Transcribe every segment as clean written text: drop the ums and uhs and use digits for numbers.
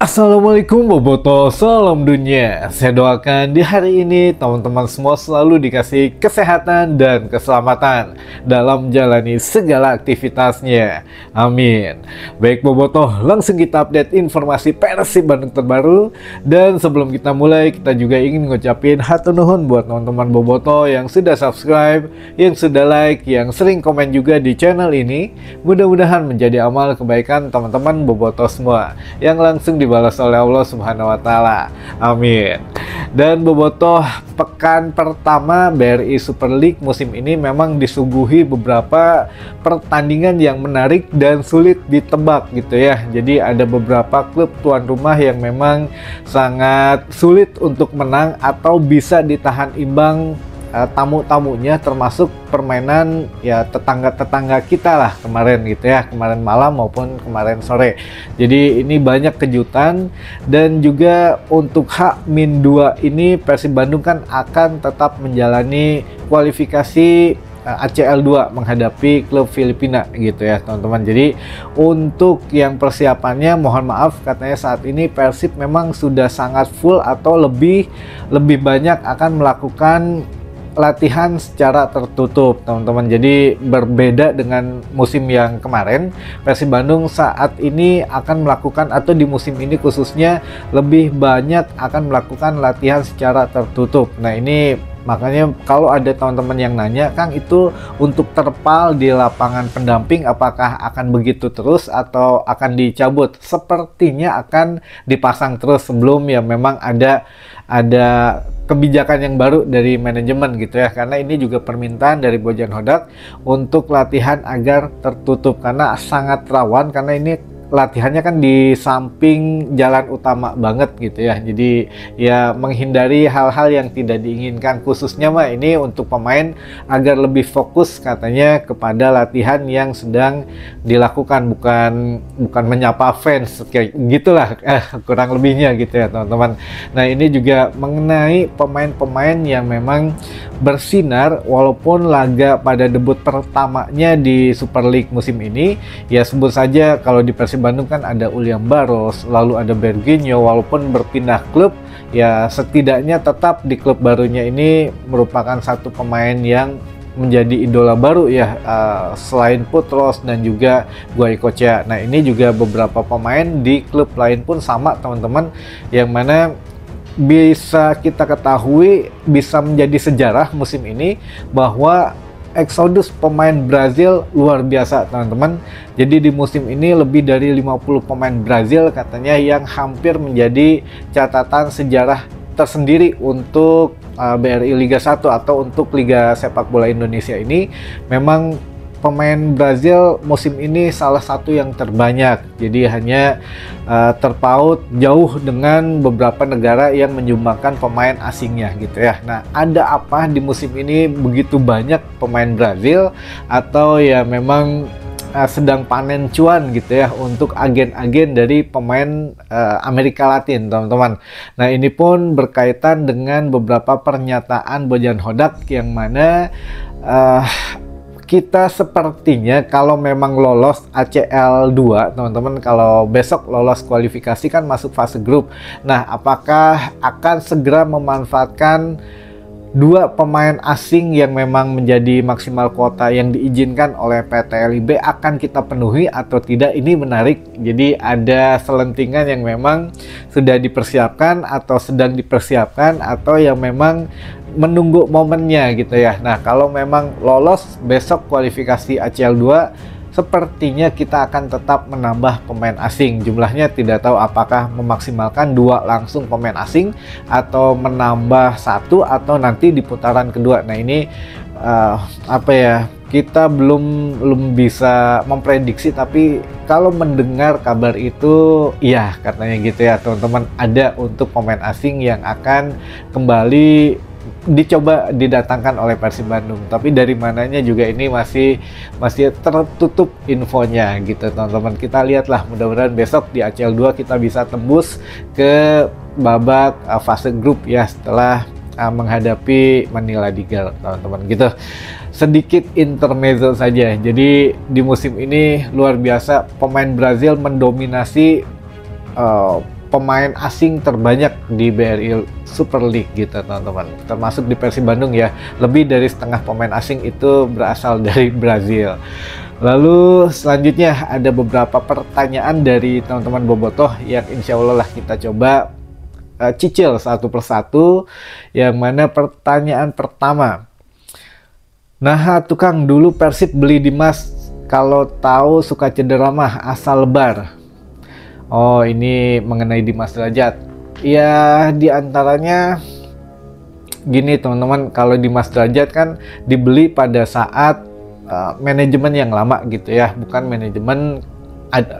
Assalamualaikum Boboto, salam dunia. Saya doakan di hari ini teman-teman semua selalu dikasih kesehatan dan keselamatan dalam menjalani segala aktivitasnya. Amin. Baik Boboto, langsung kita update informasi Persib Bandung terbaru. Dan sebelum kita mulai, kita juga ingin ngucapin hatur nuhun buat teman-teman Boboto yang sudah subscribe, yang sudah like, yang sering komen juga di channel ini. Mudah-mudahan menjadi amal kebaikan teman-teman Boboto semua yang langsung dibalas oleh Allah Subhanahu wa taala. Amin. Dan Bobotoh, pekan pertama BRI Super League musim ini memang disuguhi beberapa pertandingan yang menarik dan sulit ditebak gitu ya. Jadi ada beberapa klub tuan rumah yang memang sangat sulit untuk menang atau bisa ditahan imbang tamu-tamunya, termasuk permainan ya tetangga-tetangga kita lah kemarin gitu ya, kemarin malam maupun kemarin sore. Jadi ini banyak kejutan. Dan juga untuk H-2 ini Persib Bandung kan akan tetap menjalani kualifikasi ACL 2 menghadapi klub Filipina gitu ya teman-teman. Jadi untuk yang persiapannya, mohon maaf katanya saat ini Persib memang sudah sangat full atau lebih banyak akan melakukan latihan secara tertutup teman-teman. Jadi berbeda dengan musim yang kemarin, Persib Bandung saat ini akan melakukan, atau di musim ini khususnya lebih banyak akan melakukan latihan secara tertutup. Nah ini makanya kalau ada teman-teman yang nanya, Kang, itu untuk terpal di lapangan pendamping apakah akan begitu terus atau akan dicabut? Sepertinya akan dipasang terus sebelum ya memang ada kebijakan yang baru dari manajemen gitu ya, karena ini juga permintaan dari Bojan Hodak untuk latihan agar tertutup karena sangat rawan, karena ini latihannya kan di samping jalan utama banget gitu ya. Jadi ya menghindari hal-hal yang tidak diinginkan, khususnya mah ini untuk pemain agar lebih fokus katanya kepada latihan yang sedang dilakukan, bukan menyapa fans kayak gitulah kurang lebihnya gitu ya teman-teman. Nah ini juga mengenai pemain-pemain yang memang bersinar walaupun laga pada debut pertamanya di Super League musim ini. Ya sebut saja kalau di Persib Bandung kan ada Uliam Baros, lalu ada Berginho, walaupun berpindah klub ya setidaknya tetap di klub barunya ini merupakan satu pemain yang menjadi idola baru ya, selain Putros dan juga Guaicocha. Nah ini juga beberapa pemain di klub lain pun sama teman-teman, yang mana bisa kita ketahui bisa menjadi sejarah musim ini bahwa eksodus pemain Brazil luar biasa teman-teman. Jadi di musim ini lebih dari 50 pemain Brazil katanya yang hampir menjadi catatan sejarah tersendiri untuk BRI Liga 1 atau untuk Liga Sepak Bola Indonesia ini. Memang pemain Brazil musim ini salah satu yang terbanyak, jadi hanya terpaut jauh dengan beberapa negara yang menyumbangkan pemain asingnya gitu ya. Nah ada apa di musim ini begitu banyak pemain Brazil, atau ya memang sedang panen cuan gitu ya untuk agen-agen dari pemain Amerika Latin teman-teman. Nah ini pun berkaitan dengan beberapa pernyataan Bojan Hodak yang mana kita sepertinya kalau memang lolos ACL 2 teman-teman, kalau besok lolos kualifikasi kan masuk fase grup. Nah apakah akan segera memanfaatkan dua pemain asing yang memang menjadi maksimal kuota yang diizinkan oleh PT LIB, akan kita penuhi atau tidak? Ini menarik. Jadi ada selentingan yang memang sudah dipersiapkan atau sedang dipersiapkan atau yang memang menunggu momennya gitu ya. Nah kalau memang lolos besok kualifikasi ACL 2, sepertinya kita akan tetap menambah pemain asing. Jumlahnya tidak tahu apakah memaksimalkan 2 langsung pemain asing atau menambah 1 atau nanti di putaran kedua. Nah ini apa ya, kita belum bisa memprediksi, tapi kalau mendengar kabar itu ya katanya gitu ya teman-teman, ada untuk pemain asing yang akan kembali dicoba didatangkan oleh Persib Bandung. Tapi dari mananya juga ini masih tertutup infonya gitu teman-teman. Kita lihatlah, mudah-mudahan besok di ACL 2 kita bisa tembus ke babak fase grup ya, setelah menghadapi Manila Digal teman-teman gitu. Sedikit intermezzo saja. Jadi di musim ini luar biasa pemain Brazil mendominasi pemain asing terbanyak di BRI Super League gitu teman-teman, termasuk di Persib Bandung ya, lebih dari setengah pemain asing itu berasal dari Brazil. Lalu selanjutnya ada beberapa pertanyaan dari teman-teman bobotoh yang insya Allah lah kita coba cicil satu persatu. Yang mana pertanyaan pertama, nah tukang dulu Persib beli Dimas, kalau tahu suka cedera mah asal lebar. Oh, ini mengenai Dimas Derajat. Ya, diantaranya gini teman-teman, kalau Dimas Derajat kan dibeli pada saat manajemen yang lama gitu ya, bukan manajemen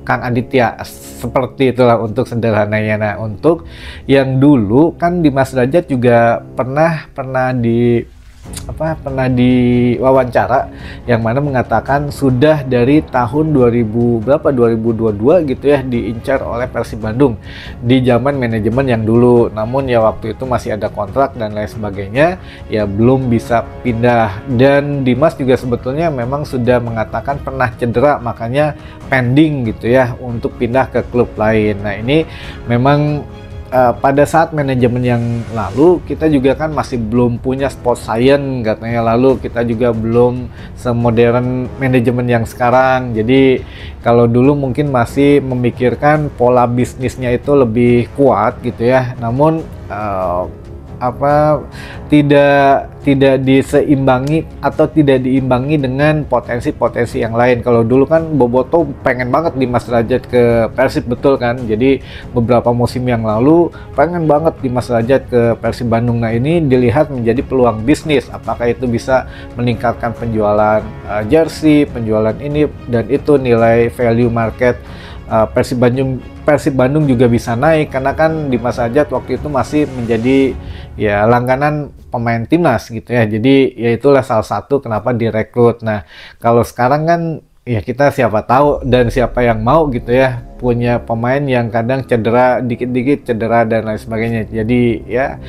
Kang Aditya, seperti itulah untuk sederhananya. Nah, untuk yang dulu kan Dimas Derajat juga pernah diwawancara yang mana mengatakan sudah dari tahun 2022 gitu ya diincar oleh Persib Bandung di zaman manajemen yang dulu, namun ya waktu itu masih ada kontrak dan lain sebagainya, ya belum bisa pindah. Dan Dimas juga sebetulnya memang sudah mengatakan pernah cedera, makanya pending gitu ya untuk pindah ke klub lain. Nah, ini memang pada saat manajemen yang lalu kita juga kan masih belum punya sport science katanya, lalu kita juga belum semodern manajemen yang sekarang. Jadi kalau dulu mungkin masih memikirkan pola bisnisnya itu lebih kuat gitu ya, namun tidak diseimbangi atau tidak diimbangi dengan potensi-potensi yang lain. Kalau dulu kan bobotoh pengen banget Dimas Derajat ke Persib, betul kan? Jadi beberapa musim yang lalu pengen banget Dimas Derajat ke Persib Bandung. Nah, ini dilihat menjadi peluang bisnis, apakah itu bisa meningkatkan penjualan jersey, penjualan ini dan itu, nilai value market Persib Bandung juga bisa naik, karena kan Dimas Derajat waktu itu masih menjadi ya langganan pemain timnas gitu ya. Jadi ya itulah salah satu kenapa direkrut. Nah, kalau sekarang kan ya kita siapa tahu dan siapa yang mau gitu ya punya pemain yang kadang cedera, dikit-dikit cedera dan lain sebagainya. Jadi ya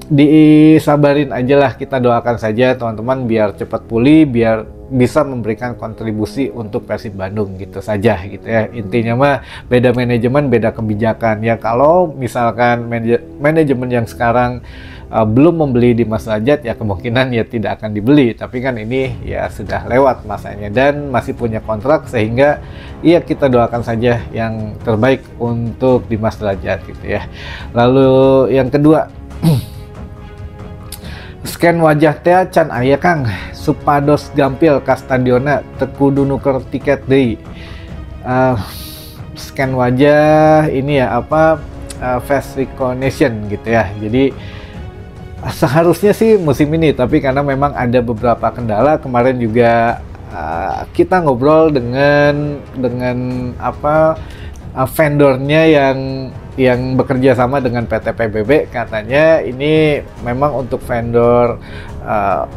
disabarin aja lah, kita doakan saja teman-teman biar cepat pulih, biar bisa memberikan kontribusi untuk Persib Bandung gitu saja gitu ya. Intinya mah beda manajemen, beda kebijakan ya. Kalau misalkan manajemen yang sekarang belum membeli Dimas Derajat, ya kemungkinan ya tidak akan dibeli. Tapi kan ini ya sudah lewat masanya dan masih punya kontrak, sehingga ya kita doakan saja yang terbaik untuk Dimas Derajat gitu ya. Lalu yang kedua, scan wajah teh can aya Kang supados gampil ka stadiona teu kudu nuker tiket deui. Scan wajah ini ya face recognition gitu ya. Jadi seharusnya sih musim ini, tapi karena memang ada beberapa kendala, kemarin juga kita ngobrol dengan vendornya yang bekerja sama dengan PT PBB, katanya ini memang untuk vendor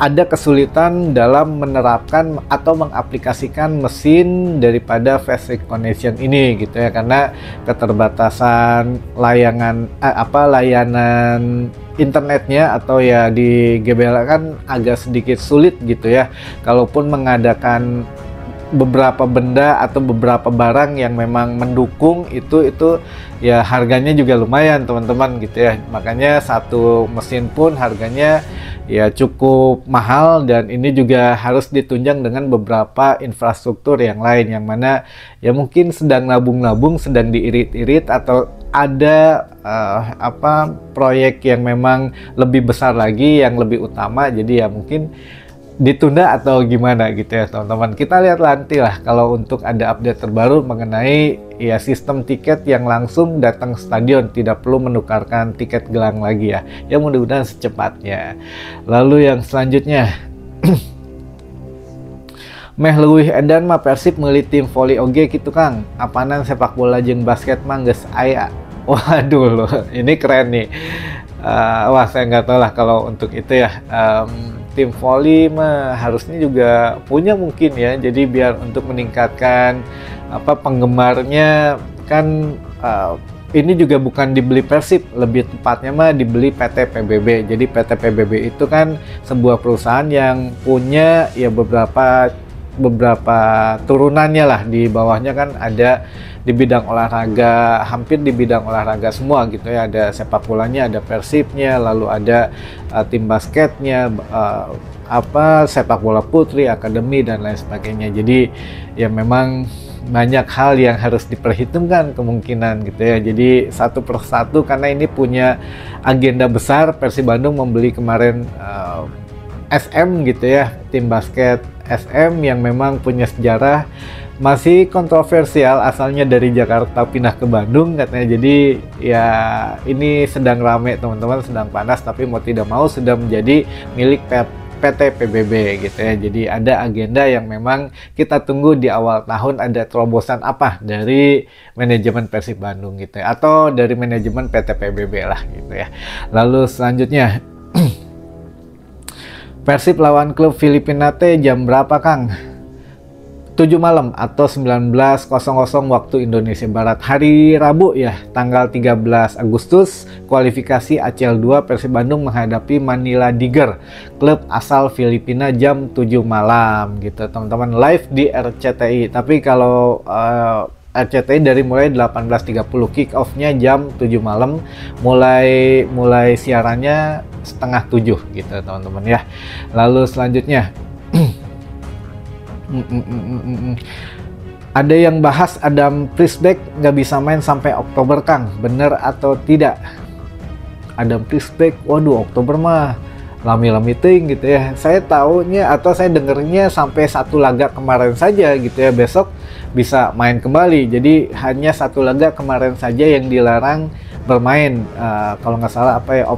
ada kesulitan dalam menerapkan atau mengaplikasikan mesin daripada face recognition ini gitu ya, karena keterbatasan layanan internetnya atau ya di GBL kan agak sedikit sulit gitu ya. Kalaupun mengadakan beberapa benda atau beberapa barang yang memang mendukung itu ya harganya juga lumayan teman-teman gitu ya. Makanya satu mesin pun harganya ya cukup mahal, dan ini juga harus ditunjang dengan beberapa infrastruktur yang lain, yang mana ya mungkin sedang nabung-nabung, sedang diirit-irit, atau ada proyek yang memang lebih besar lagi, yang lebih utama, jadi ya mungkin ditunda atau gimana gitu ya teman-teman. Kita lihat nanti lah kalau untuk ada update terbaru mengenai ya sistem tiket yang langsung datang stadion, tidak perlu menukarkan tiket gelang lagi ya. Ya mudah-mudahan secepatnya. Lalu yang selanjutnya, meh leuwih edan mah Persib meuli tim voli oge gitu Kang. Apanan sepak bola jeung basket mah geus aya. Waduh loh, ini keren nih. Wah, saya nggak tahu lah kalau untuk itu ya. Tim voli mah harusnya juga punya mungkin ya, jadi biar untuk meningkatkan penggemarnya kan. Ini juga bukan dibeli Persib, lebih tepatnya mah dibeli PT PBB. Jadi PT PBB itu kan sebuah perusahaan yang punya ya beberapa beberapa turunannya lah. Di bawahnya kan ada di bidang olahraga, hampir di bidang olahraga semua gitu ya. Ada sepak bolanya, ada Persibnya, lalu ada tim basketnya, sepak bola putri, akademi dan lain sebagainya. Jadi ya memang banyak hal yang harus diperhitungkan kemungkinan gitu ya. Jadi satu persatu, karena ini punya agenda besar. Persib Bandung membeli kemarin SM gitu ya, tim basket SM yang memang punya sejarah, masih kontroversial, asalnya dari Jakarta pindah ke Bandung katanya. Jadi ya ini sedang rame teman-teman, sedang panas, tapi mau tidak mau sudah menjadi milik PT PBB gitu ya. Jadi ada agenda yang memang kita tunggu di awal tahun, ada terobosan apa dari manajemen Persib Bandung gitu ya, atau dari manajemen PT PBB lah gitu ya. Lalu selanjutnya Persib lawan klub Filipina teh jam berapa Kang? 7 malam atau 19.00 waktu Indonesia Barat, hari Rabu ya, tanggal 13 Agustus. Kualifikasi ACL 2 Persib Bandung menghadapi Manila Tiger, klub asal Filipina, jam 7 malam gitu teman-teman, live di RCTI. Tapi kalau RCTI dari mulai 18.30, kick off-nya jam 7 malam, mulai siarannya setengah 7 gitu teman-teman ya. Lalu selanjutnya ada yang bahas Adam Priestback nggak bisa main sampai Oktober Kang, bener atau tidak? Adam Priestback, waduh Oktober mah lami-lami ting gitu ya. Saya taunya atau saya dengernya sampai satu laga kemarin saja gitu ya, besok bisa main kembali. Jadi hanya satu laga kemarin saja yang dilarang bermain, kalau nggak salah apa ya,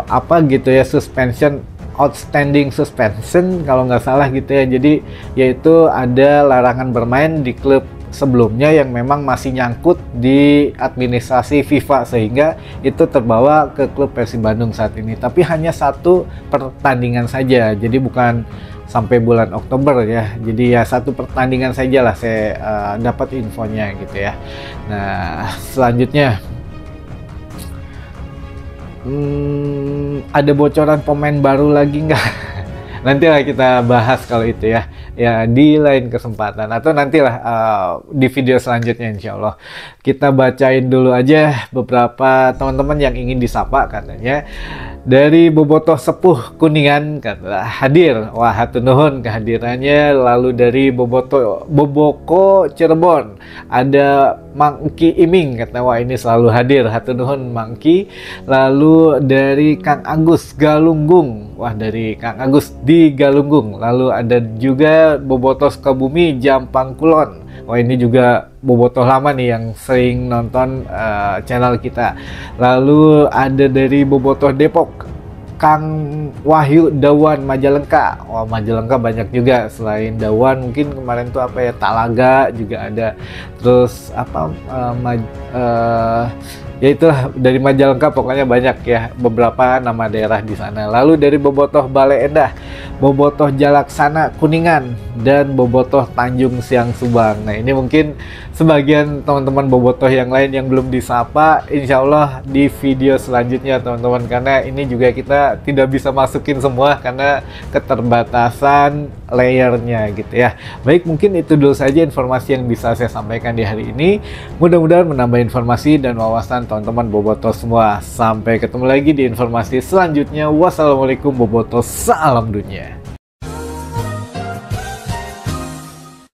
apa gitu ya, outstanding suspension kalau nggak salah gitu ya. Jadi yaitu ada larangan bermain di klub sebelumnya yang memang masih nyangkut di administrasi FIFA, sehingga itu terbawa ke klub Persib Bandung saat ini. Tapi hanya satu pertandingan saja, jadi bukan sampai bulan Oktober ya. Jadi ya satu pertandingan saja lah saya dapat infonya gitu ya. Nah selanjutnya ada bocoran pemain baru lagi nggak? Nantilah kita bahas kalau itu ya di lain kesempatan, atau nantilah di video selanjutnya insya Allah. Kita bacain dulu aja beberapa teman-teman yang ingin disapa katanya. Dari Bobotoh Sepuh Kuningan kata hadir, wah hatur nuhun kehadirannya. Lalu dari Boboko Cirebon ada Mangki Iming kata, wah ini selalu hadir, hatur nuhun Mangki. Lalu dari Kang Agus Galunggung, wah dari Kang Agus di Galunggung. Lalu ada juga Bobotoh Sukabumi Jampang Kulon, wah ini juga bobotoh lama nih yang sering nonton channel kita. Lalu ada dari Bobotoh Depok Kang Wahyu Dawan Majalengka, wah Majalengka banyak juga selain Dawan, mungkin kemarin tuh apa ya, Talaga juga ada. Terus apa ya itulah dari Majalengka, pokoknya banyak ya beberapa nama daerah di sana. Lalu dari Bobotoh Bale Endah, Bobotoh Jalaksana Kuningan, dan Bobotoh Tanjung Siang Subang. Nah ini mungkin sebagian teman-teman bobotoh yang lain yang belum disapa, insya Allah di video selanjutnya teman-teman, karena ini juga kita tidak bisa masukin semua karena keterbatasan layernya gitu ya. Baik, mungkin itu dulu saja informasi yang bisa saya sampaikan di hari ini. Mudah-mudahan menambah informasi dan wawasan teman-teman bobotoh semua. Sampai ketemu lagi di informasi selanjutnya. Wassalamualaikum bobotoh, salam dunia.